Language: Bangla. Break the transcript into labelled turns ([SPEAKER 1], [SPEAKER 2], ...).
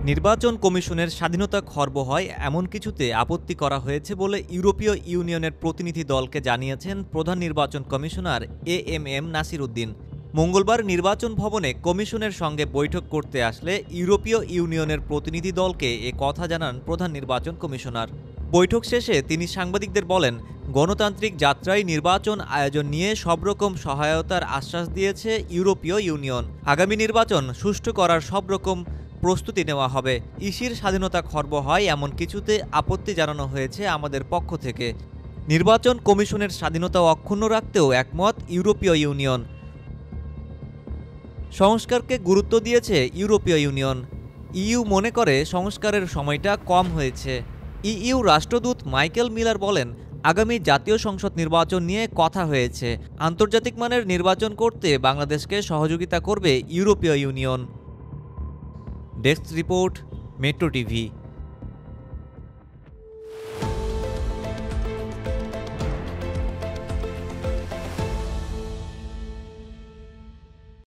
[SPEAKER 1] নির্বাচন কমিশনের স্বাধীনতা খর্ব হয় এমন কিছুতে আপত্তি করা হয়েছে বলে ইউরোপীয় ইউনিয়নের প্রতিনিধি দলকে জানিয়েছেন প্রধান নির্বাচন কমিশনার এএমএম নাসির উদ্দিন। মঙ্গলবার নির্বাচন ভবনে কমিশনের সঙ্গে বৈঠক করতে আসলে ইউরোপীয় ইউনিয়নের প্রতিনিধি দলকে এ কথা জানান প্রধান নির্বাচন কমিশনার। বৈঠক শেষে তিনি সাংবাদিকদের বলেন, গণতান্ত্রিক যাত্রায় নির্বাচন আয়োজন নিয়ে সব রকম সহায়তার আশ্বাস দিয়েছে ইউরোপীয় ইউনিয়ন। আগামী নির্বাচন সুষ্ঠু করার সব রকম প্রস্তুতি নেওয়া হবে। ইসির স্বাধীনতা খর্ব হয় এমন কিছুতে আপত্তি জানানো হয়েছে আমাদের পক্ষ থেকে। নির্বাচন কমিশনের স্বাধীনতা অক্ষুণ্ণ রাখতেও একমত ইউরোপীয় ইউনিয়ন। সংস্কারকে গুরুত্ব দিয়েছে ইউরোপীয় ইউনিয়ন। ইইউ মনে করে সংস্কারের সময়টা কম হয়েছে। ইইউ রাষ্ট্রদূত মাইকেল মিলার বলেন, আগামী জাতীয় সংসদ নির্বাচন নিয়ে কথা হয়েছে। আন্তর্জাতিক মানের নির্বাচন করতে বাংলাদেশকে সহযোগিতা করবে ইউরোপীয় union. Desk report, metro TV.